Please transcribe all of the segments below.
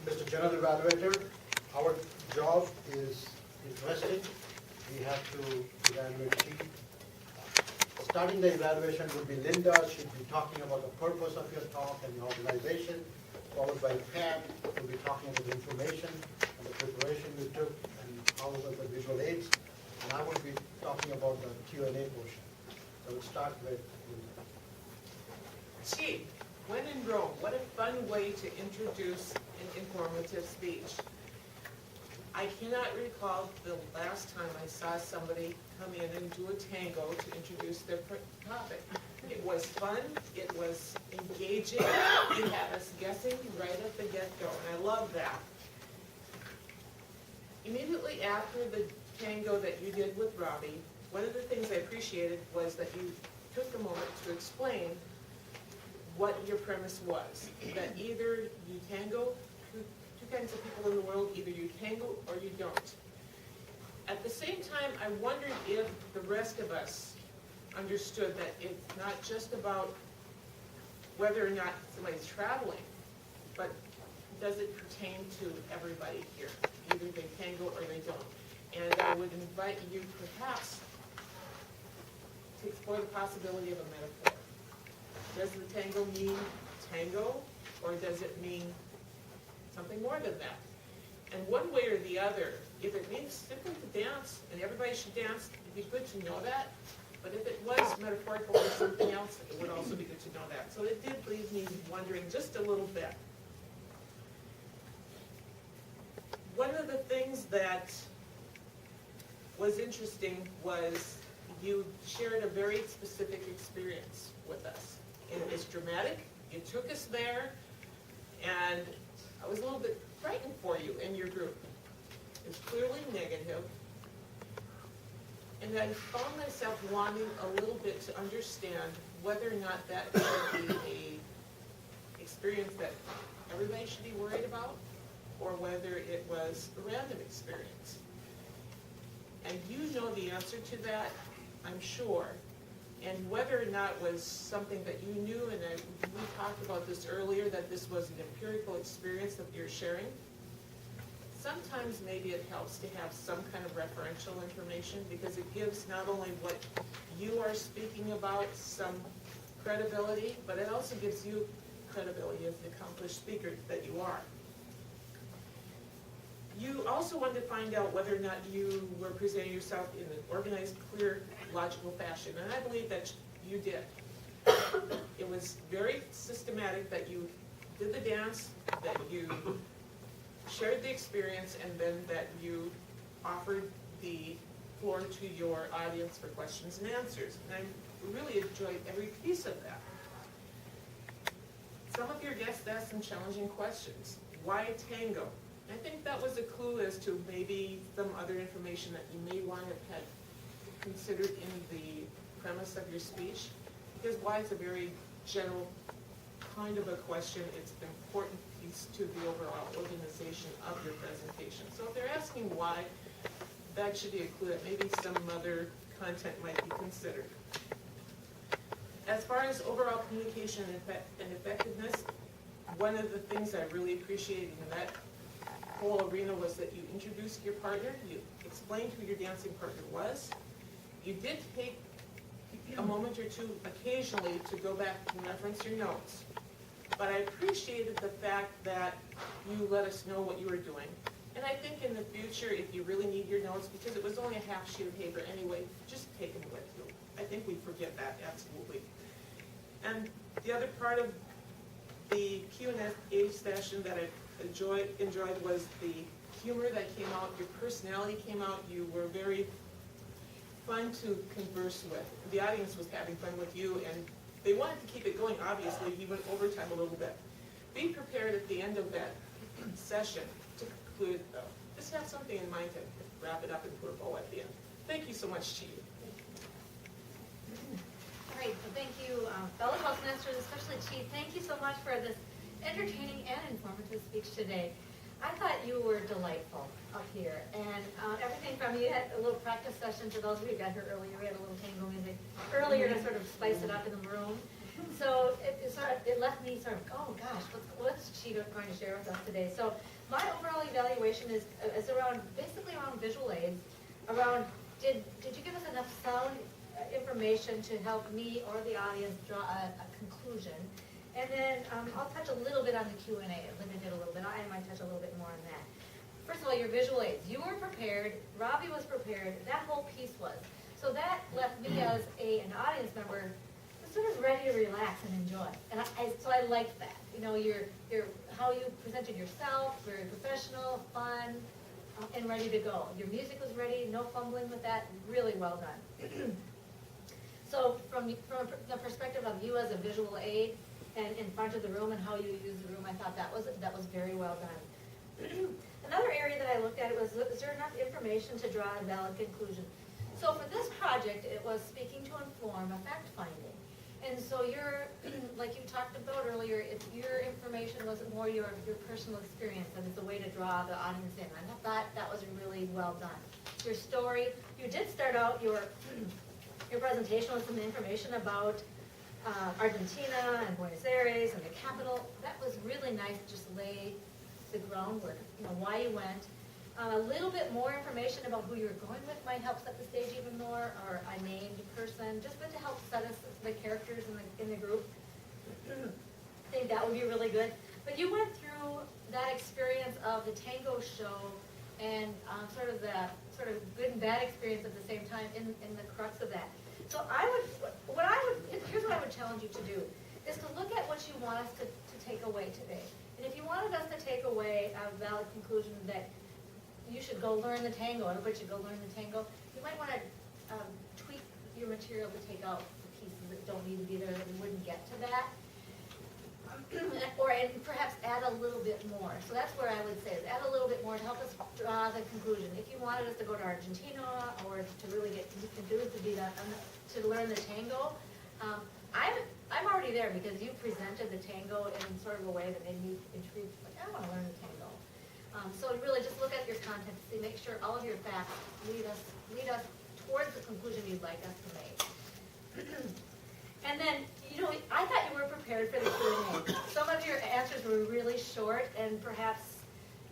Mr. General Evaluator, our job is interesting. We have to evaluate Chi. Starting the evaluation would be Linda. She'd be talking about the purpose of your talk and your organization, followed by Pat, who will be talking about the information and the preparation we took and how were the visual aids. And I will be talking about the Q&A portion. So we'll start with Linda. Chi, when in Rome, what a fun way to introduce an informative speech. I cannot recall the last time I saw somebody come in and do a tango to introduce their topic. It was fun, it was engaging, you had us guessing right at the get-go, and I love that. Immediately after the tango that you did with Robbie, one of the things I appreciated was that you took a moment to explain what your premise was, that either you tango, two kinds of people in the world, either you tango or you don't. At the same time, I wondered if the rest of us understood that it's not just about whether or not somebody's traveling, but does it pertain to everybody here? Either they tango or they don't. And I would invite you perhaps to explore the possibility of a metaphor. Does the tango mean tango, or does it mean something more than that? And one way or the other, if it means simply to dance, and everybody should dance, it'd be good to know that. But if it was metaphorical for something else, it would also be good to know that. So it did leave me wondering just a little bit. One of the things that was interesting was you shared a very specific experience with us. And it was dramatic, you took us there, and I was a little bit frightened for you and your group. It's clearly negative, and I found myself wanting a little bit to understand whether or not that should be a experience that everybody should be worried about, or whether it was a random experience. And you know the answer to that, I'm sure. And whether or not it was something that you knew, and we talked about this earlier, that this was an empirical experience that you're sharing. Sometimes maybe it helps to have some kind of referential information, because it gives not only what you are speaking about some credibility, but it also gives you credibility as the accomplished speaker that you are. You also wanted to find out whether or not you were presenting yourself in an organized, clear, logical fashion, and I believe that you did. It was very systematic that you did the dance, that you shared the experience, and then that you offered the floor to your audience for questions and answers. And I really enjoyed every piece of that. Some of your guests asked some challenging questions. Why tango? I think that was a clue as to maybe some other information that you may want to have considered in the premise of your speech. Because why is a very general kind of a question. It's an important piece to the overall organization of your presentation. So if they're asking why, that should be a clue that maybe some other content might be considered. As far as overall communication and effectiveness, one of the things I really appreciated in that whole arena was that you introduced your partner, you explained who your dancing partner was. You did take a moment or two occasionally to go back and reference your notes. But I appreciated the fact that you let us know what you were doing. And I think in the future, if you really need your notes, because it was only a half sheet of paper anyway, just take them with you. I think we forget that, absolutely. And the other part of the Q&A session that I enjoyed was the humor that came out, your personality came out, you were very fun to converse with. The audience was having fun with you, and they wanted to keep it going, obviously. You went overtime a little bit. Be prepared at the end of that session to conclude, though. Just have something in mind to wrap it up and put a bow at the end. Thank you so much, Chi. All right, so thank you, fellow Toastmasters, especially Chi. Thank you so much for this entertaining and informative speech today. I thought you were delightful up here, and everything from you had a little practice session for those of you who got here earlier. We had a little tango music earlier to sort of spice it up in the room. So it left me sort of, oh gosh, what's Chi going to share with us today? So evaluation is around, basically around visual aids, around, did you give us enough sound information to help me or the audience draw a conclusion? And then I'll touch a little bit on the Q&A. Linda did a little bit, I might touch a little bit more on that. First of all, your visual aids. You were prepared, Robbie was prepared, that whole piece was. So that left me as an audience member sort of ready to relax and enjoy. And so I liked that. You know, how you presented yourself, very professional, fun, and ready to go. Your music was ready, no fumbling with that, really well done. So from the perspective of you as a visual aid and in front of the room and how you use the room, I thought that was very well done. Another area that I looked at was there enough information to draw a valid conclusion? So for this project, it was speaking to inform a fact finding. And so like you talked about earlier, your information was more your personal experience, and it's a way to draw the audience in. I thought that was really well done. Your story, you did start out your presentation with some information about Argentina and Buenos Aires and the capital. That was really nice to just lay the groundwork, why you went. A little bit more information about who you're going with might help set the stage even more, or a named person, just good to help set us the characters in the group. I think that would be really good. But you went through that experience of the tango show and sort of good and bad experience at the same time in the crux of that. So here's what I would challenge you to do, is to look at what you want us to take away today. And if you wanted us to take away a valid conclusion that you should go learn the tango, everybody should go learn the tango, you might want to tweak your material to take out the pieces that don't need to be there, that we wouldn't get to that. And perhaps add a little bit more. So that's where I would say, is add a little bit more to help us draw the conclusion. If you wanted us to go to Argentina or to really get enthused to learn the tango, I'm already there because you presented the tango in sort of a way that made me intrigued. Like, I want to learn the tango. So really just look at your content to see, make sure all of your facts lead us towards the conclusion you'd like us to make. And then, I thought you were prepared for the Q&A. Some of your answers were really short, and perhaps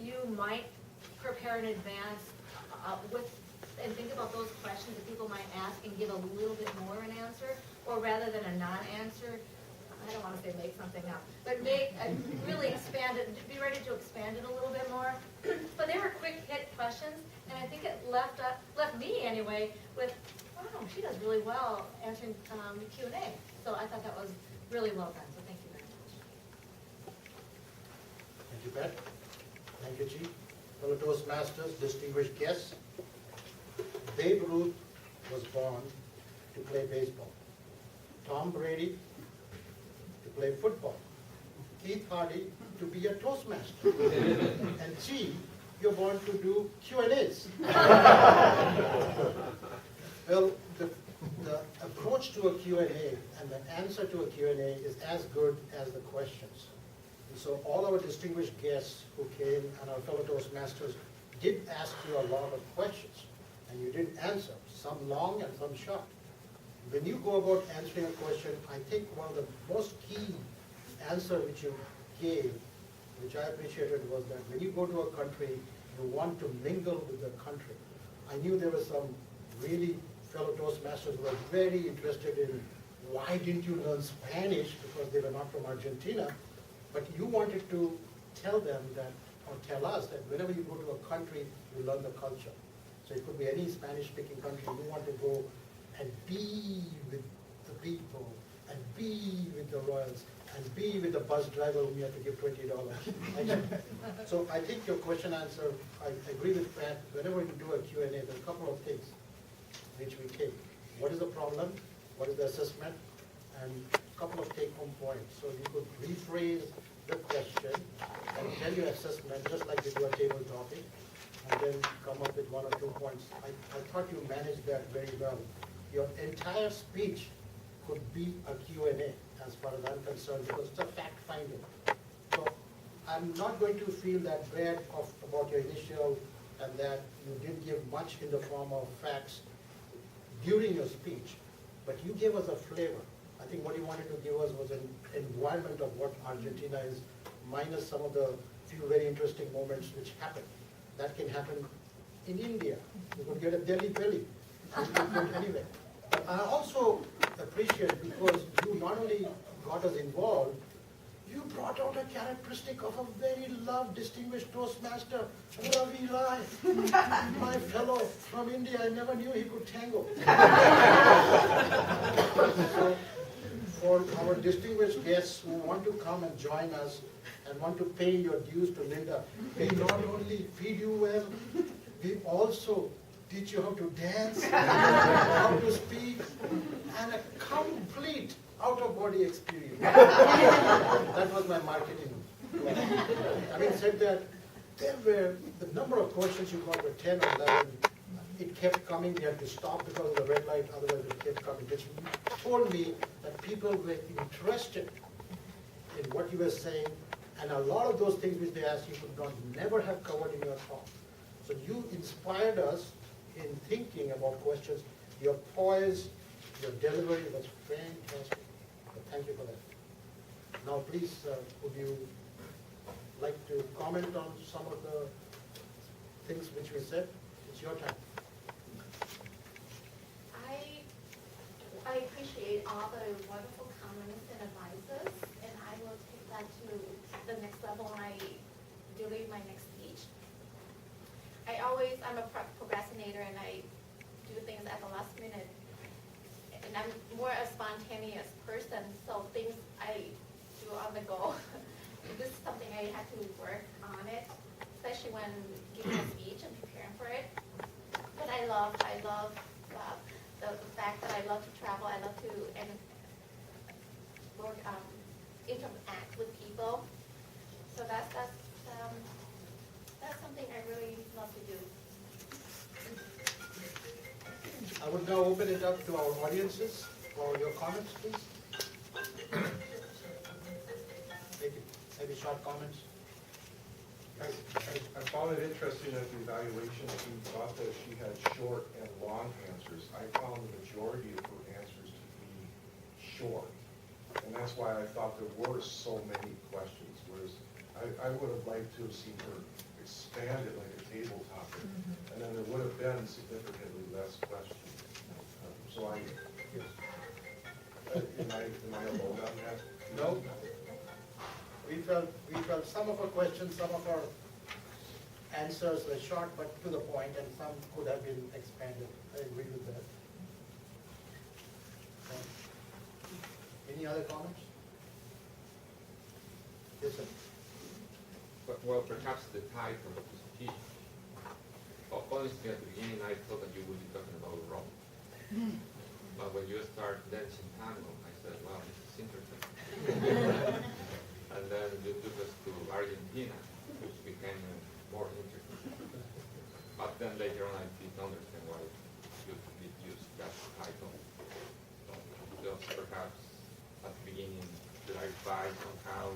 you might prepare in advance and think about those questions that people might ask and give a little bit more an answer, or rather than a non-answer, I don't want to say make something up, but really expand it, be ready to expand it a little bit more. But they were quick hit questions, and I think it left me anyway with, wow, she does really well answering Q&A. So I thought that was really well done, so thank you very much. Thank you, Pat. Thank you, Chief. Fellow Toastmasters, distinguished guests. Babe Ruth was born to play baseball. Tom Brady to play football. Keith Hardy to be a Toastmaster. And Chi, you're born to do Q&As. Well, the approach to a Q&A and the answer to a Q&A is as good as the questions. And so all our distinguished guests who came and our fellow Toastmasters did ask you a lot of questions, and you did answer, some long and some short. When you go about answering a question, I think one of the most key answer which you gave, which I appreciated, was that when you go to a country, you want to mingle with the country. I knew there were some really fellow Toastmasters who were very interested in why didn't you learn Spanish, because they were not from Argentina, but you wanted to tell them that, or tell us that whenever you go to a country, you learn the culture. So it could be any Spanish-speaking country, you want to go and be with the people, and be with the royals, and be with the bus driver whom you have to give $20. So I think your question answer, I agree with Pat. Whenever you do a Q&A, there are a couple of things which we take. What is the problem? What is the assessment? And a couple of take-home points. So you could rephrase the question and tell your assessment, just like you do a table topic, and then come up with 1 or 2 points. I thought you managed that very well. Your entire speech could be a Q&A, as far as I'm concerned, because it's a fact-finding. So I'm not going to feel that bad about your initial and that you didn't give much in the form of facts during your speech, but you gave us a flavor. I think what you wanted to give us was an environment of what Argentina is, minus some of the few very interesting moments which happen. That can happen in India. You could get a Delhi belly. You could go anywhere. But I also appreciate because you not only got us involved, you brought out a characteristic of a very loved, distinguished Toastmaster, Ravi Rai, my fellow from India. I never knew he could tango. So, for our distinguished guests who want to come and join us and want to pay your dues to Linda, we not only feed you well, we also teach you how to dance, how to speak, and a complete out-of-body experience. That was my marketing. Having said that, there were, the number of questions you got were 10 or 11. It kept coming, we had to stop because of the red light, otherwise it kept coming, which told me that people were interested in what you were saying, and a lot of those things which they asked you could not never have covered in your talk. So you inspired us in thinking about questions. Your poise, your delivery was fantastic. So thank you for that. Now please, would you like to comment on some of the things which we said? It's your time. I appreciate all the wonderful comments and advices, and I will take that to the next level when I deliver my next speech. I'm a procrastinator, and I do things at the last minute. And I'm more a spontaneous person, so things I do on the go. This is something I had to work on it, especially when giving a speech and preparing for it. But I love the fact that I love to travel. I love to interact with people. So that's something I really love to do. I would now open it up to our audiences for your comments, please. Maybe short comments. I found it interesting that the evaluation team thought that she had short and long answers. I found the majority of her answers to be short. And that's why I thought there were so many questions, whereas I would have liked to have seen her expand it like a table topic, and then there would have been significantly less questions. So am I alone on that? No. We felt some of our questions, some of our answers were short but to the point, and some could have been expanded. I agree with that. Any other comments? Yes, sir. Well, perhaps the title of the speech. Honestly, at the beginning, I thought that you would be talking about Rome. But when you start dancing tango, I said, wow, this is interesting. And then you took us to Argentina, which became more interesting. But then later on, I didn't understand why you did use that title. So just perhaps at the beginning, clarify somehow.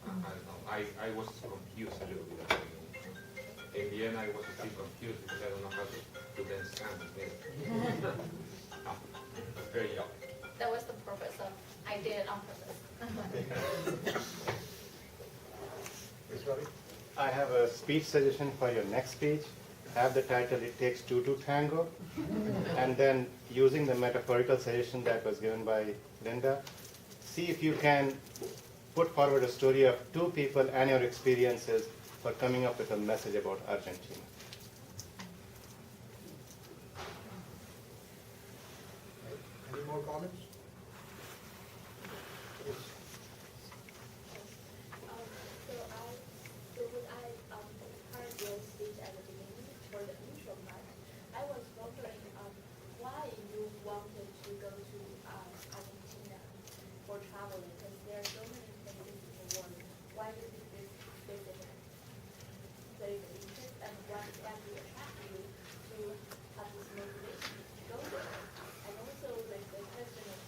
I don't know. I was confused a little bit at the beginning. In the end, I was still confused because I don't know how to dance tango. Very young. That was the purpose of, I did it on purpose. Yes, Ravi? I have a speech suggestion for your next speech. Have the title, It Takes Two to Tango. And then using the metaphorical suggestion that was given by Linda, see if you can put forward a story of two people and your experiences for coming up with a message about Argentina. Any more comments? Yes. Heard your speech at the beginning for the intro part. I was wondering why you wanted to go to Argentina for traveling, because there are so many places in the world. Why did this visit very good interest, and what exactly attracted you to have this motivation to go there? And also, like the question of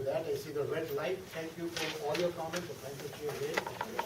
with that, I see the red light. Thank you for all your comments, and thank you, Chair Wade.